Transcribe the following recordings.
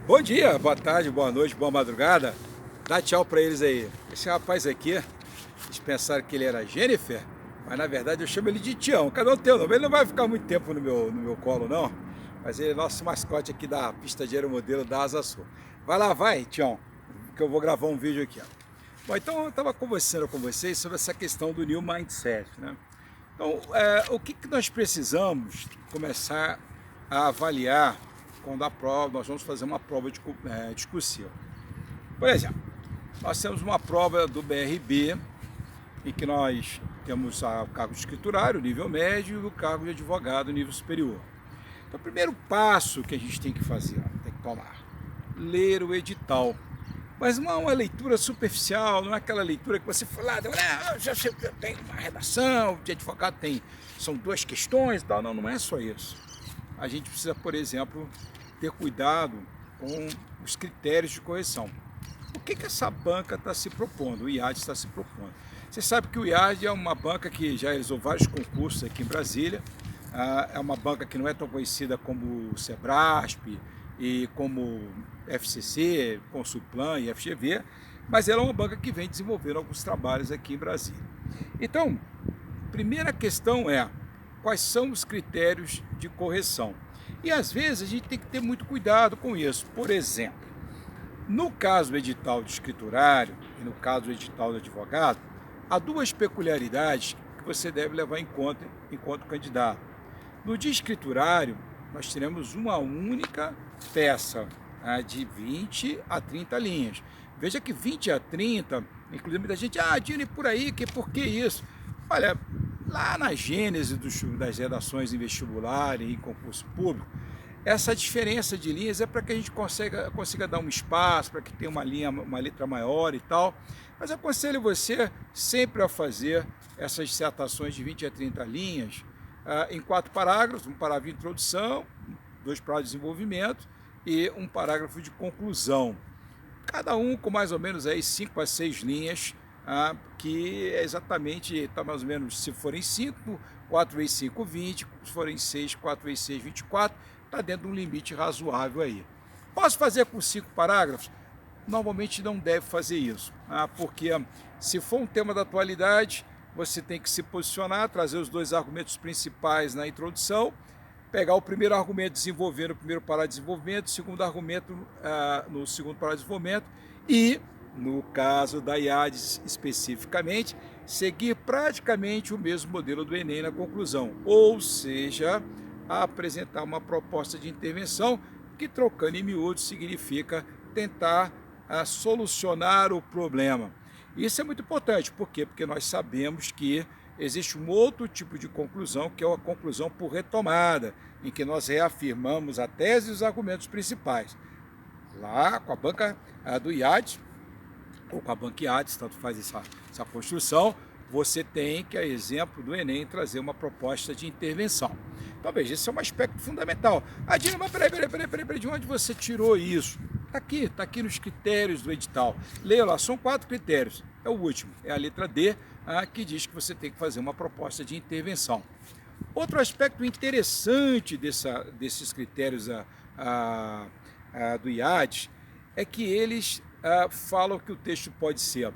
Bom dia, boa tarde, boa noite, boa madrugada. Dá tchau pra eles aí. Esse rapaz aqui, eles pensaram que ele era Jennifer, mas na verdade eu chamo ele de Tião. Cada um tem o nome. Ele não vai ficar muito tempo no meu colo, não. Mas ele é nosso mascote aqui da pista de aeromodelo da Asa Sul. Vai lá, vai, Tião, que eu vou gravar um vídeo aqui, ó. Bom, então eu estava conversando com vocês sobre essa questão do New Mindset, né? Então, o que, que nós precisamos começar a avaliar quando a prova, nós vamos fazer uma prova discursiva. Por exemplo, nós temos uma prova do BRB, em que nós temos o cargo de escriturário, nível médio, e o cargo de advogado, nível superior. Então, o primeiro passo que a gente tem que fazer, ó, tem que tomar, ler o edital. Mas não é uma leitura superficial, não é aquela leitura que você fala, já sei que eu tenho uma redação, de advogado são duas questões e tal. Não, não é só isso. A gente precisa, por exemplo, ter cuidado com os critérios de correção. O que essa banca está se propondo, o IAD está se propondo? Você sabe que o IAD é uma banca que já realizou vários concursos aqui em Brasília, é uma banca que não é tão conhecida como o Sebrasp e como FCC, Consulplan e FGV, mas ela é uma banca que vem desenvolvendo alguns trabalhos aqui em Brasília. Então, primeira questão é, quais são os critérios de correção? E às vezes a gente tem que ter muito cuidado com isso. Por exemplo, no caso do edital de escriturário e no caso do edital do advogado, há duas peculiaridades que você deve levar em conta enquanto candidato. No de escriturário, nós teremos uma única peça, de 20 a 30 linhas. Veja que 20 a 30, inclusive muita gente, Dini, por aí, por que isso? Olha, lá na gênese das redações em vestibular e em concurso público, essa diferença de linhas é para que a gente consiga dar um espaço, para que tenha uma letra maior e tal. Mas eu aconselho você sempre a fazer essas dissertações de 20 a 30 linhas em 4 parágrafos, um parágrafo de introdução, 2 parágrafos de desenvolvimento e um parágrafo de conclusão. Cada um com mais ou menos aí 5 a 6 linhas, que é exatamente, está mais ou menos, se forem 5, 4 vezes 5, 20, se forem 6, 4 vezes 6, 24, está dentro de um limite razoável aí. Posso fazer com 5 parágrafos? Normalmente não deve fazer isso, porque se for um tema da atualidade, você tem que se posicionar, trazer os 2 argumentos principais na introdução, pegar o primeiro argumento, desenvolver no primeiro parágrafo de desenvolvimento, o segundo argumento no segundo parágrafo de desenvolvimento e, no caso da IADES especificamente, seguir praticamente o mesmo modelo do Enem na conclusão, ou seja, apresentar uma proposta de intervenção que, trocando em miúdos, significa tentar solucionar o problema. Isso é muito importante, por quê? Porque nós sabemos que existe um outro tipo de conclusão, que é a conclusão por retomada, em que nós reafirmamos a tese e os argumentos principais. Lá com a banca do IAD, ou com a banca IADES, tanto faz essa construção, você tem que, a exemplo do Enem, trazer uma proposta de intervenção. Então, veja, esse é um aspecto fundamental. Dina, mas peraí, de onde você tirou isso? Está aqui nos critérios do edital. Leia lá, são 4 critérios. É o último, é a letra D, que diz que você tem que fazer uma proposta de intervenção. Outro aspecto interessante desses critérios do IADES é que eles falam que o texto pode ser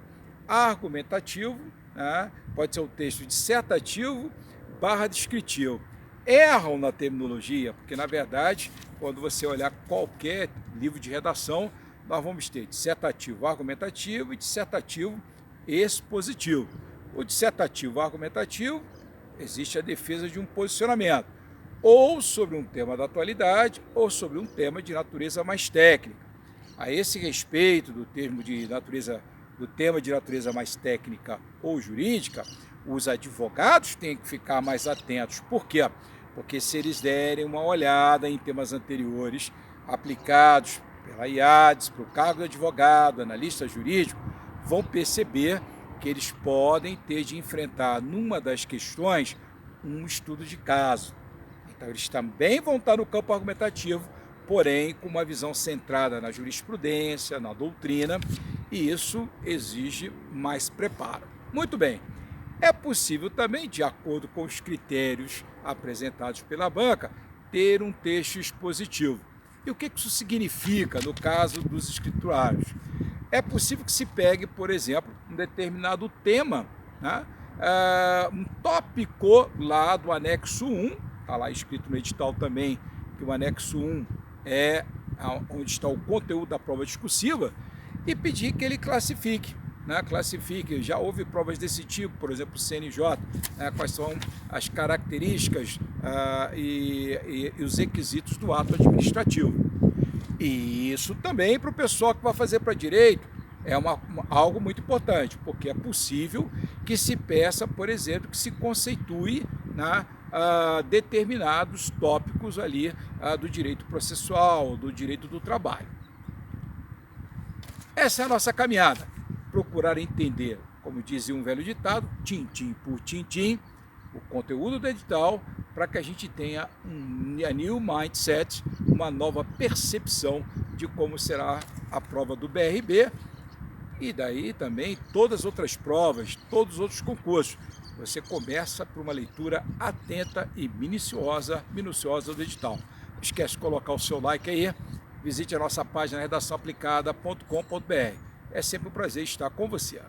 argumentativo, pode ser um texto dissertativo / descritivo. Erram na terminologia, porque na verdade, quando você olhar qualquer livro de redação, nós vamos ter dissertativo argumentativo e dissertativo expositivo. O dissertativo argumentativo, existe a defesa de um posicionamento, ou sobre um tema da atualidade, ou sobre um tema de natureza mais técnica. A esse respeito do tema de natureza mais técnica ou jurídica, os advogados têm que ficar mais atentos. Por quê? Porque se eles derem uma olhada em temas anteriores aplicados pela IADES, para o cargo de advogado, analista jurídico, vão perceber que eles podem ter de enfrentar, numa das questões, um estudo de caso. Então, eles também vão estar no campo argumentativo, porém com uma visão centrada na jurisprudência, na doutrina, e isso exige mais preparo. Muito bem, é possível também, de acordo com os critérios apresentados pela banca, ter um texto expositivo. E o que isso significa no caso dos escriturários? É possível que se pegue, por exemplo, um determinado tema, né? Um tópico lá do anexo 1, está lá escrito no edital também, que o anexo 1 é onde está o conteúdo da prova discursiva, e pedir que ele classifique. Classifique, já houve provas desse tipo, por exemplo, o CNJ, quais são as características e os requisitos do ato administrativo. E isso também para o pessoal que vai fazer para direito é algo muito importante, porque é possível que se peça, por exemplo, que se conceitue determinados tópicos ali do direito processual, do direito do trabalho. Essa é a nossa caminhada, procurar entender, como dizia um velho ditado, tintim por tintim, o conteúdo do edital, para que a gente tenha um new mindset, uma nova percepção de como será a prova do BRB e daí também todas as outras provas, todos os outros concursos. Você começa por uma leitura atenta e minuciosa do edital. Não esquece de colocar o seu like aí, visite a nossa página redaçãoaplicada.com.br. É sempre um prazer estar com você.